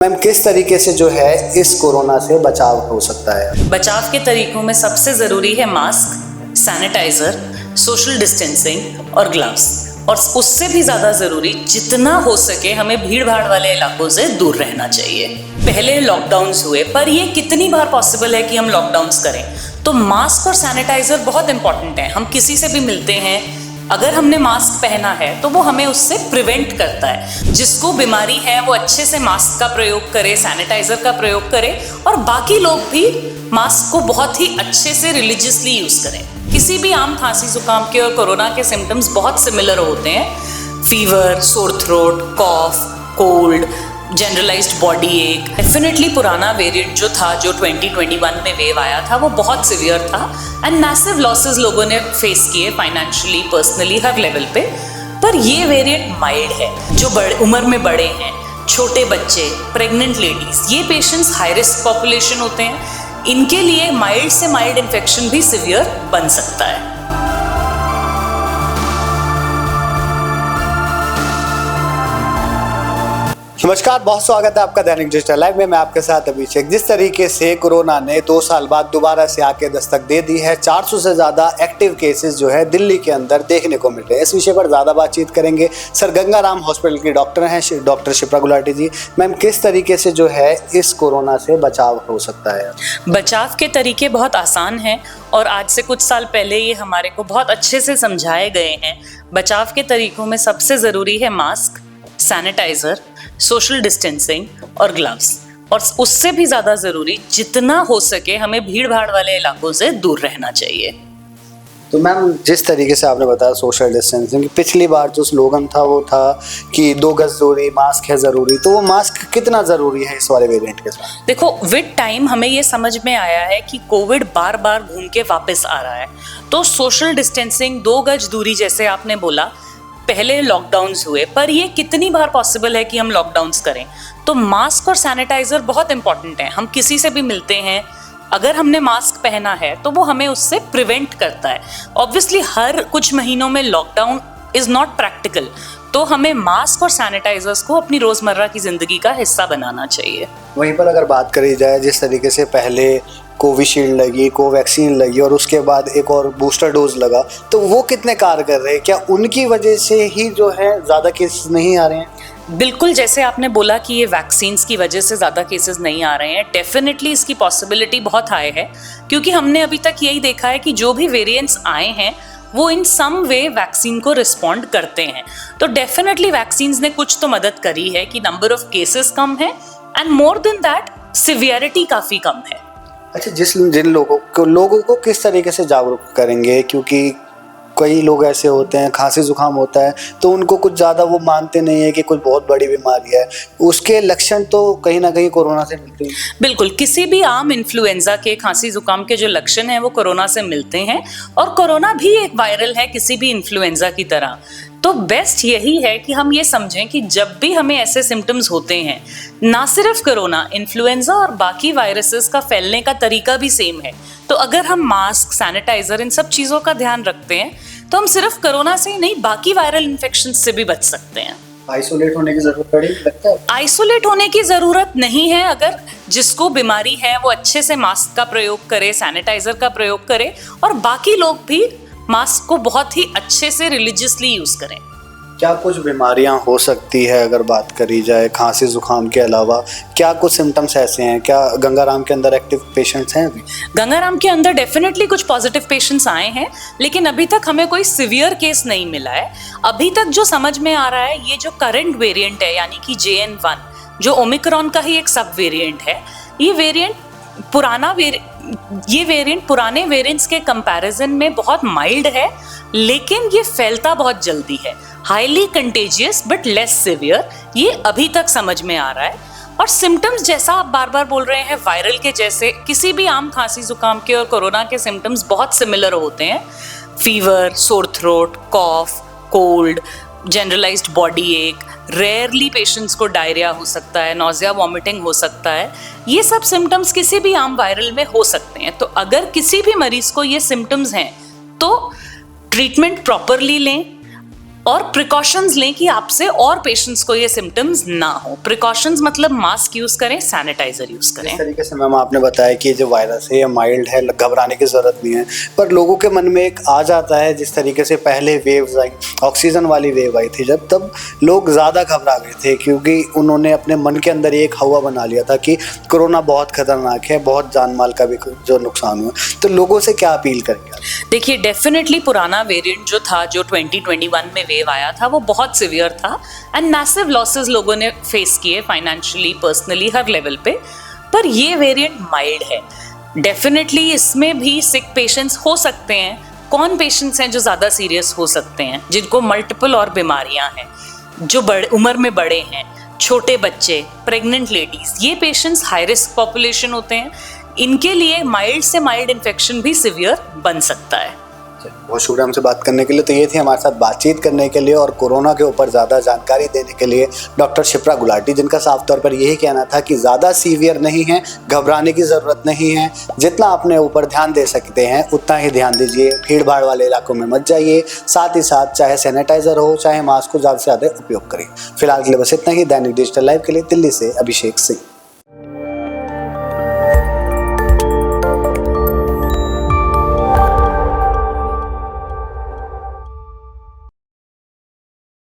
Ma'am किस तरीके से जो है इस कोरोना से बचाव हो सकता है? बचाव के तरीकों में सबसे ज़रूरी है मास्क, सैनिटाइज़र, सोशल डिस्टेंसिंग और ग्लव्स। और उससे भी ज़्यादा ज़रूरी, जितना हो सके हमें भीड़ भाड़ वाले इलाकों से दूर रहना चाहिए। पहले लॉकडाउन्स हुए, पर ये कितनी बार पॉसिबल है कि हम लॉकडाउन्स करें? तो मास्क और सैनिटाइज़र बहुत इंपॉर्टेंट है। हम किसी से भी मिलते हैं, अगर हमने मास्क पहना है तो वो हमें उससे प्रिवेंट करता है। जिसको बीमारी है वो अच्छे से मास्क का प्रयोग करे, सैनिटाइजर का प्रयोग करे, और बाकी लोग भी मास्क को बहुत ही अच्छे से रिलीजियसली यूज़ करें। किसी भी आम खांसी जुकाम के और कोरोना के सिम्टम्स बहुत सिमिलर होते हैं। फीवर, सोर थ्रोट, कॉफ, कोल्ड, जनरलाइज्ड बॉडी एक। डेफिनेटली पुराना वेरिएंट जो था, जो 2021 में वेव आया था, वो बहुत सिवियर था एंड मैसिव लॉसेस लोगों ने फेस किए फाइनेंशियली, पर्सनली, हर लेवल पे। पर ये वेरिएंट माइल्ड है। जो बड़े उम्र में बड़े हैं, छोटे बच्चे, प्रेग्नेंट लेडीज, ये पेशेंट्स हाई रिस्क पॉपुलेशन होते हैं। इनके लिए माइल्ड से माइल्ड इन्फेक्शन भी सिवियर बन सकता है। नमस्कार, बहुत स्वागत है आपका दैनिक डिजिटल लाइव में। मैं आपके साथ अभिषेक। जिस तरीके से कोरोना ने 2 साल बाद दोबारा से आके दस्तक दे दी है, 400 से ज़्यादा एक्टिव केसेस जो है दिल्ली के अंदर देखने को मिल रहे हैं। इस विषय पर ज़्यादा बातचीत करेंगे। सर गंगाराम हॉस्पिटल की डॉक्टर हैं डॉक्टर शिप्रा गुलाटी जी। मैम किस तरीके से जो है इस कोरोना से बचाव हो सकता है? बचाव के तरीके बहुत आसान हैं और आज से कुछ साल पहले ये हमारे को बहुत अच्छे से समझाए गए हैं। बचाव के तरीकों में सबसे ज़रूरी है मास्क, सैनिटाइज़र, सोशल डिस्टेंसिंग और ग्लव्स। और उससे भी ज़्यादा ज़रूरी, जितना हो सके हमें भीड़ भाड़ वाले इलाकों से दूर रहना चाहिए। तो मैम जिस तरीके से आपने बताया सोशल डिस्टेंसिंग, पिछली बार जो स्लोगन था वो था कि 2 गज दूरी, मास्क है ज़रूरी, तो वो मास्क कितना ज़रूरी है इस वाले वेरिएंट के साथ? देखो, विद टाइम हमें ये समझ में आया है कि कोविड बार बार घूम के वापस आ रहा है। तो सोशल डिस्टेंसिंग, 2 गज दूरी, जैसे आपने बोला, पहले लॉकडाउन्स हुए, पर ये कितनी बार पॉसिबल है कि हम लॉकडाउन्स करें? तो मास्क और सैनिटाइजर बहुत इंपॉर्टेंट है। हम किसी से भी मिलते हैं, अगर हमने मास्क पहना है तो वो हमें उससे प्रिवेंट करता है। ऑब्वियसली हर कुछ महीनों में लॉकडाउन इज नॉट प्रैक्टिकल, तो हमें मास्क और सैनिटाइजर्स को अपनी रोजमर्रा की जिंदगी का हिस्सा बनाना चाहिए। वहीं पर अगर बात करी जाए, जिस तरीके से पहले कोविशील्ड लगी, कोवैक्सीन लगी और उसके बाद एक और बूस्टर डोज लगा, तो वो कितने कारगर रहे? क्या उनकी वजह से ही जो है ज़्यादा केस नहीं आ रहे हैं? बिल्कुल, जैसे आपने बोला कि ये वैक्सीन्स की वजह से ज़्यादा केसेस नहीं आ रहे हैं, डेफिनेटली इसकी पॉसिबिलिटी बहुत हाई है, क्योंकि हमने अभी तक यही देखा है कि जो भी वेरिएंट्स आए हैं वो इन सम वे वैक्सीन को रिस्पॉन्ड करते हैं। तो डेफिनेटली वैक्सीन्स ने कुछ तो मदद करी है कि नंबर ऑफ केसेस कम है and more than that severity काफ़ी कम है। अच्छा, जिन लोगों को किस तरीके से जागरूक करेंगे? क्योंकि कई लोग ऐसे होते हैं, खांसी जुकाम होता है तो उनको कुछ ज़्यादा वो मानते नहीं है कि कुछ बहुत बड़ी बीमारी है, उसके लक्षण तो कहीं ना कहीं कोरोना से मिलते हैं। बिल्कुल, किसी भी आम इन्फ्लुएंजा के, खांसी जुकाम के जो लक्षण हैं वो कोरोना से मिलते हैं, और कोरोना भी एक वायरल है किसी भी इन्फ्लुएंजा की तरह। तो बेस्ट यही है कि हम ये समझें कि जब भी हमें ऐसे सिम्टम्स होते हैं, ना सिर्फ कोरोना, इन्फ्लुएंजा और बाकी वायरसेस का फैलने का तरीका भी सेम है। तो अगर हम मास्क, सैनिटाइजर, इन सब चीज़ों का ध्यान रखते हैं तो हम सिर्फ कोरोना से ही नहीं, बाकी वायरल इन्फेक्शन से भी बच सकते हैं। आइसोलेट होने की जरूरत पड़ेगी लगता है? आइसोलेट होने की ज़रूरत नहीं है। अगर जिसको बीमारी है वो अच्छे से मास्क का प्रयोग करे, सैनिटाइजर का प्रयोग करे, और बाकी लोग भी मास्क को बहुत ही अच्छे से रिलीजियसली यूज़ करें। क्या कुछ बीमारियां हो सकती है अगर बात करी जाए खांसी जुकाम के अलावा? क्या कुछ सिम्टम्स ऐसे हैं? क्या गंगाराम के अंदर एक्टिव पेशेंट्स हैं अभी? गंगाराम के अंदर डेफिनेटली कुछ पॉजिटिव पेशेंट्स आए हैं, लेकिन अभी तक हमें कोई सिवियर केस नहीं मिला है। अभी तक जो समझ में आ रहा है, ये जो करंट वेरिएंट है, यानी कि JN1, जो ओमिक्रॉन का ही एक सब वेरिएंट है, ये वेरिएंट पुराने वेरिएंट्स के कंपैरिजन में बहुत माइल्ड है, लेकिन ये फैलता बहुत जल्दी है। Highly contagious but less severe, ये अभी तक समझ में आ रहा है। और सिम्टम्स, जैसा आप बार बार बोल रहे हैं, वायरल के जैसे किसी भी आम खांसी जुकाम के और कोरोना के सिम्टम्स बहुत सिमिलर होते हैं। फीवर, सोर थ्रोट, कॉफ, कोल्ड, जनरलाइज्ड बॉडी एक, रेयरली पेशेंट्स को डायरिया हो सकता है, नोजिया, वॉमिटिंग हो सकता है। ये सब सिम्टम्स किसी भी आम वायरल में हो सकते हैं। तो अगर किसी भी मरीज को ये सिम्टम्स हैं तो ट्रीटमेंट प्रॉपरली लें और प्रिकॉशंस लें कि आपसे और पेशेंट्स को ये सिम्टम्स ना हो। प्रिकॉशंस मतलब मास्क यूज करें, सैनिटाइजर यूज करें। इस तरीके से मैम आपने बताया कि जो वायरस है ये माइल्ड है, घबराने की जरूरत नहीं है, पर लोगों के मन में एक आ जाता है, जिस तरीके से पहले वेव्स आई, ऑक्सीजन वाली वेव आई थी जब, तब लोग ज़्यादा घबरा गए थे क्योंकि उन्होंने अपने मन के अंदर एक हवा बना लिया था कि कोरोना बहुत खतरनाक है, बहुत जान माल का भी जो नुकसान हुआ। तो लोगों से क्या अपील करेंगे? देखिए, डेफिनेटली पुराना वेरिएंट जो था, जो 2021 में वेव आया था, वो बहुत सिवियर था एंड मैसिव लॉसेस लोगों ने फेस किए, फाइनेंशियली, पर्सनली, हर लेवल पे। पर ये वेरिएंट माइल्ड है। डेफिनेटली इसमें भी सिक पेशेंट्स हो सकते हैं। कौन पेशेंट्स हैं जो ज़्यादा सीरियस हो सकते हैं? जिनको मल्टीपल और बीमारियां हैं, जो बड़े उम्र में बड़े हैं, छोटे बच्चे, प्रेग्नेंट लेडीज, ये पेशेंट्स हाई रिस्क पॉपुलेशन होते हैं। इनके लिए माइल्ड से माइल्ड इन्फेक्शन भी सिवियर बन सकता है। बहुत शुक्रिया हमसे बात करने के लिए। तो ये थी हमारे साथ बातचीत करने के लिए और कोरोना के ऊपर ज़्यादा जानकारी देने के लिए डॉक्टर शिप्रा गुलाटी, जिनका साफ तौर पर यही कहना था कि ज़्यादा सीवियर नहीं है, घबराने की ज़रूरत नहीं है, जितना अपने ऊपर ध्यान दे सकते हैं उतना ही ध्यान दीजिए, भीड़ भाड़ वाले इलाकों में मत जाइए, साथ ही साथ चाहे सैनिटाइज़र हो चाहे मास्क को ज़्यादा से ज़्यादा उपयोग करें। फिलहाल के लिए बस इतना ही। दैनिक डिजिटल लाइव के लिए दिल्ली से अभिषेक सिंह।